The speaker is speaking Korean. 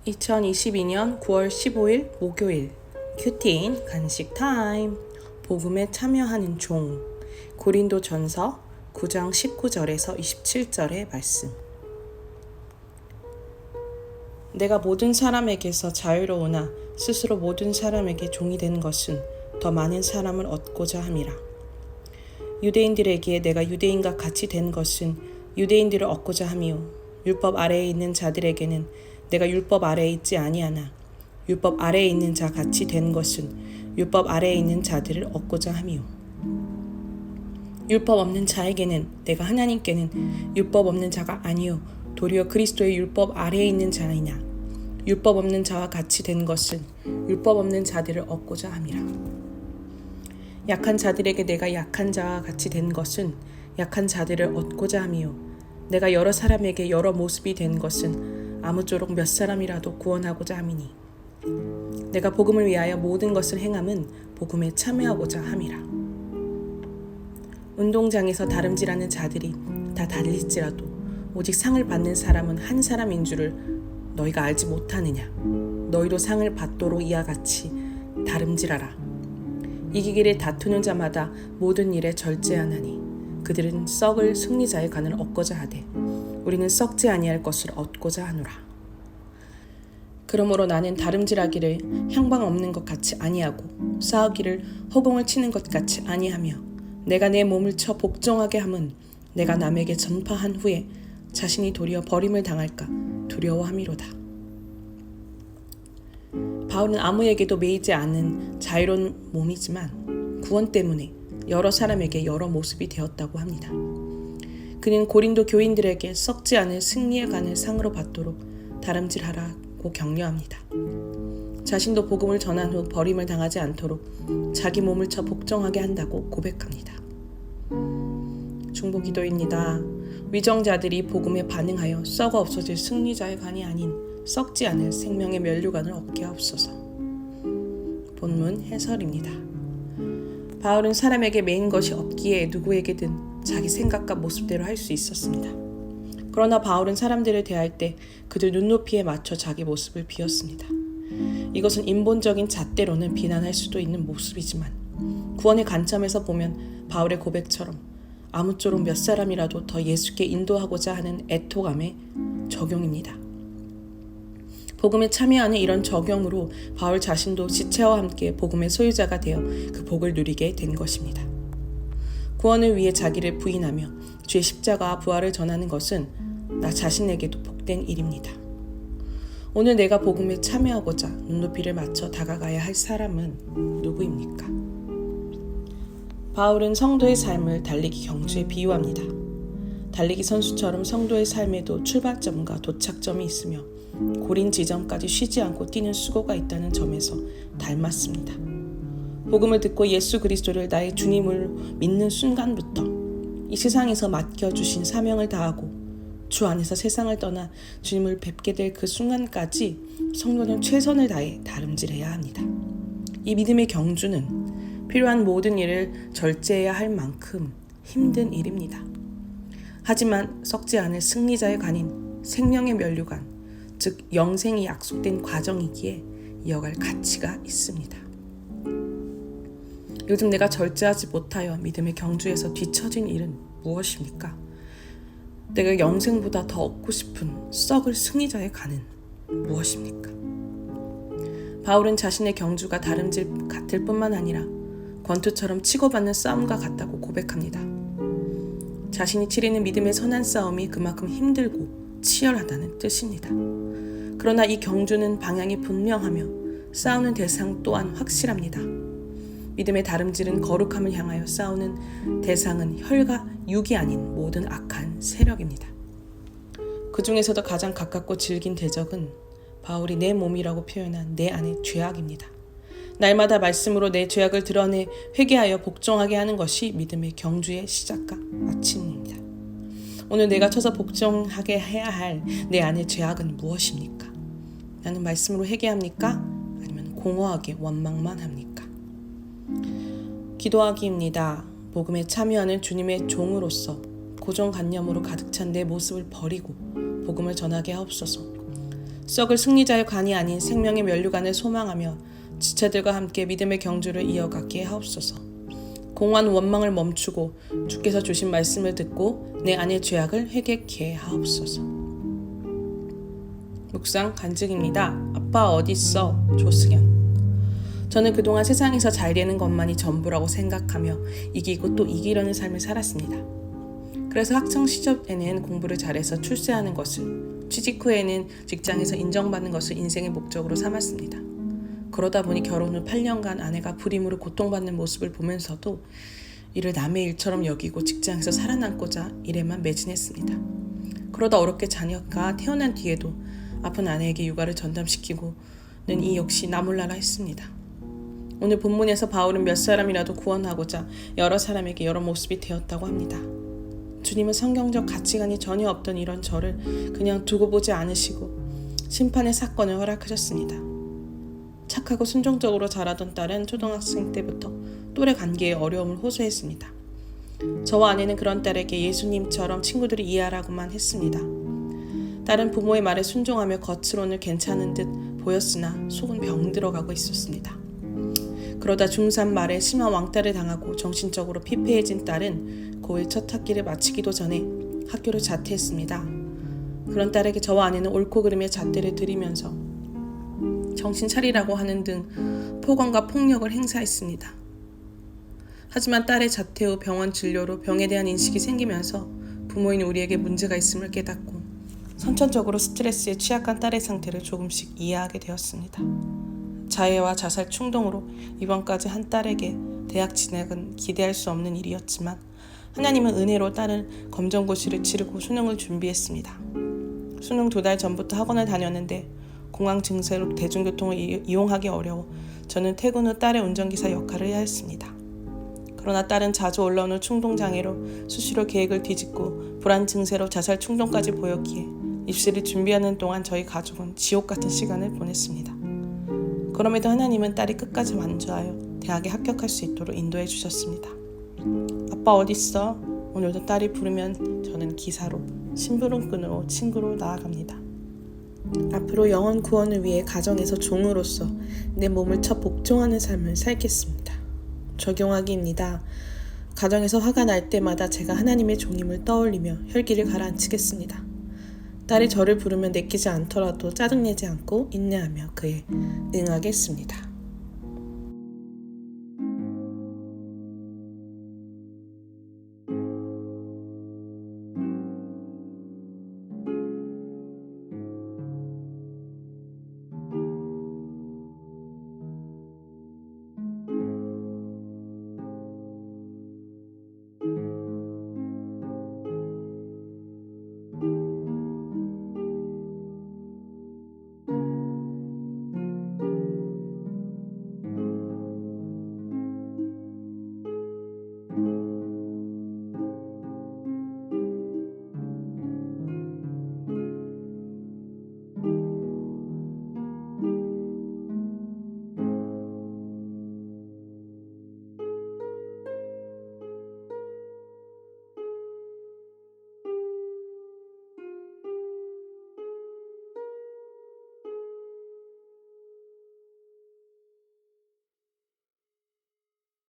2022년 9월 15일 목요일 큐티인 간식 타임. 복음에 참여하는 종. 고린도전서 9장 19절에서 27절의 말씀. 내가 모든 사람에게서 자유로우나 스스로 모든 사람에게 종이 된 것은 더 많은 사람을 얻고자 함이라. 유대인들에게 내가 유대인과 같이 된 것은 유대인들을 얻고자 함이요, 율법 아래에 있는 자들에게는 내가 율법 아래에 있지 아니하나 율법 아래에 있는 자 같이 된 것은 율법 아래에 있는 자들을 얻고자 함이요, 율법 없는 자에게는 내가 하나님께는 율법 없는 자가 아니요 도리어 그리스도의 율법 아래에 있는 자이나 율법 없는 자와 같이 된 것은 율법 없는 자들을 얻고자 함이라. 약한 자들에게 내가 약한 자와 같이 된 것은 약한 자들을 얻고자 함이요, 내가 여러 사람에게 여러 모습이 된 것은 아무쪼록 몇 사람이라도 구원하고자 함이니 내가 복음을 위하여 모든 것을 행함은 복음에 참여하고자 함이라. 운동장에서 다름질하는 자들이 다 달릴지라도 오직 상을 받는 사람은 한 사람인 줄을 너희가 알지 못하느냐. 너희도 상을 받도록 이와 같이 다름질하라. 이기기를 다투는 자마다 모든 일에 절제하나니 그들은 썩을 승리자의 관을 얻고자 하되 우리는 썩지 아니할 것을 얻고자 하노라. 그러므로 나는 다름질하기를 향방 없는 것 같이 아니하고 싸우기를 허공을 치는 것 같이 아니하며 내가 내 몸을 쳐 복종하게 함은 내가 남에게 전파한 후에 자신이 도리어 버림을 당할까 두려워함이로다. 바울은 아무에게도 매이지 않은 자유로운 몸이지만 구원 때문에 여러 사람에게 여러 모습이 되었다고 합니다. 그는 고린도 교인들에게 썩지 않을 승리의 간을 상으로 받도록 다름질하라고 격려합니다. 자신도 복음을 전한 후 버림을 당하지 않도록 자기 몸을 쳐 복종하게 한다고 고백합니다. 중보 기도입니다. 위정자들이 복음에 반응하여 썩어 없어질 승리자의 간이 아닌 썩지 않을 생명의 면류관을 얻게 하옵소서. 본문 해설입니다. 바울은 사람에게 매인 것이 없기에 누구에게든 자기 생각과 모습대로 할 수 있었습니다. 그러나 바울은 사람들을 대할 때 그들 눈높이에 맞춰 자기 모습을 비웠습니다. 이것은 인본적인 잣대로는 비난할 수도 있는 모습이지만 구원의 관점에서 보면 바울의 고백처럼 아무쪼록 몇 사람이라도 더 예수께 인도하고자 하는 애토감의 적용입니다. 복음에 참여하는 이런 적용으로 바울 자신도 지체와 함께 복음의 소유자가 되어 그 복을 누리게 된 것입니다. 구원을 위해 자기를 부인하며 주의 십자가와 부활을 전하는 것은 나 자신에게도 복된 일입니다. 오늘 내가 복음에 참여하고자 눈높이를 맞춰 다가가야 할 사람은 누구입니까? 바울은 성도의 삶을 달리기 경주에 비유합니다. 달리기 선수처럼 성도의 삶에도 출발점과 도착점이 있으며 고린 지점까지 쉬지 않고 뛰는 수고가 있다는 점에서 닮았습니다. 복음을 듣고 예수 그리스도를 나의 주님을 믿는 순간부터 이 세상에서 맡겨주신 사명을 다하고 주 안에서 세상을 떠나 주님을 뵙게 될 그 순간까지 성도는 최선을 다해 다름질해야 합니다. 이 믿음의 경주는 필요한 모든 일을 절제해야 할 만큼 힘든 일입니다. 하지만 썩지 않을 승리자의 관인 생명의 면류관, 즉 영생이 약속된 과정이기에 이어갈 가치가 있습니다. 요즘 내가 절제하지 못하여 믿음의 경주에서 뒤처진 일은 무엇입니까? 내가 영생보다 더 얻고 싶은 썩을 승리자의 간은 무엇입니까? 바울은 자신의 경주가 다름질 같을 뿐만 아니라 권투처럼 치고받는 싸움과 같다고 고백합니다. 자신이 치르는 믿음의 선한 싸움이 그만큼 힘들고 치열하다는 뜻입니다. 그러나 이 경주는 방향이 분명하며 싸우는 대상 또한 확실합니다. 믿음의 다름질은 거룩함을 향하여 싸우는 대상은 혈과 육이 아닌 모든 악한 세력입니다. 그 중에서도 가장 가깝고 질긴 대적은 바울이 내 몸이라고 표현한 내 안의 죄악입니다. 날마다 말씀으로 내 죄악을 드러내 회개하여 복종하게 하는 것이 믿음의 경주의 시작과 마침입니다. 오늘 내가 쳐서 복종하게 해야 할 내 안의 죄악은 무엇입니까? 나는 말씀으로 회개합니까? 아니면 공허하게 원망만 합니까? 기도하기입니다. 복음에 참여하는 주님의 종으로서 고정관념으로 가득 찬 내 모습을 버리고 복음을 전하게 하옵소서. 썩을 승리자의 관이 아닌 생명의 면류관을 소망하며 지체들과 함께 믿음의 경주를 이어가게 하옵소서. 공허한 원망을 멈추고 주께서 주신 말씀을 듣고 내 안의 죄악을 회개케 하옵소서. 묵상 간증입니다. 아빠 어딨어? 조승현. 저는 그동안 세상에서 잘 되는 것만이 전부라고 생각하며 이기고 또 이기려는 삶을 살았습니다. 그래서 학창 시절에는 공부를 잘해서 출세하는 것을, 취직 후에는 직장에서 인정받는 것을 인생의 목적으로 삼았습니다. 그러다 보니 결혼 후 8년간 아내가 불임으로 고통받는 모습을 보면서도 이를 남의 일처럼 여기고 직장에서 살아남고자 일에만 매진했습니다. 그러다 어렵게 자녀가 태어난 뒤에도 아픈 아내에게 육아를 전담시키고는 이 역시 나 몰라라 했습니다. 오늘 본문에서 바울은 몇 사람이라도 구원하고자 여러 사람에게 여러 모습이 되었다고 합니다. 주님은 성경적 가치관이 전혀 없던 이런 저를 그냥 두고 보지 않으시고 심판의 사건을 허락하셨습니다. 착하고 순종적으로 자라던 딸은 초등학생 때부터 또래 관계의 어려움을 호소했습니다. 저와 아내는 그런 딸에게 예수님처럼 친구들이 이해하라고만 했습니다. 딸은 부모의 말에 순종하며 겉으로는 괜찮은 듯 보였으나 속은 병들어가고 있었습니다. 그러다 중3 말에 심한 왕따를 당하고 정신적으로 피폐해진 딸은 고1 첫 학기를 마치기도 전에 학교를 자퇴했습니다. 그런 딸에게 저와 아내는 옳고 그름의 잣대를 들이면서 정신 차리라고 하는 등 폭언과 폭력을 행사했습니다. 하지만 딸의 자퇴 후 병원 진료로 병에 대한 인식이 생기면서 부모인 우리에게 문제가 있음을 깨닫고 선천적으로 스트레스에 취약한 딸의 상태를 조금씩 이해하게 되었습니다. 자해와 자살 충동으로 이번까지 한 딸에게 대학 진학은 기대할 수 없는 일이었지만 하나님은 은혜로 딸은 검정고시를 치르고 수능을 준비했습니다. 수능 2달 전부터 학원을 다녔는데 공황 증세로 대중교통을 이용하기 어려워 저는 퇴근 후 딸의 운전기사 역할을 해야 했습니다. 그러나 딸은 자주 올라오는 충동장애로 수시로 계획을 뒤집고 불안 증세로 자살 충동까지 보였기에 입시를 준비하는 동안 저희 가족은 지옥 같은 시간을 보냈습니다. 그럼에도 하나님은 딸이 끝까지 완주하여 대학에 합격할 수 있도록 인도해 주셨습니다. 아빠 어딨어? 오늘도 딸이 부르면 저는 기사로 심부름꾼으로 친구로 나아갑니다. 앞으로 영혼 구원을 위해 가정에서 종으로서 내 몸을 쳐 복종하는 삶을 살겠습니다. 적용하기입니다. 가정에서 화가 날 때마다 제가 하나님의 종임을 떠올리며 혈기를 가라앉히겠습니다. 딸이 저를 부르면 내키지 않더라도 짜증내지 않고 인내하며 그에 응하겠습니다.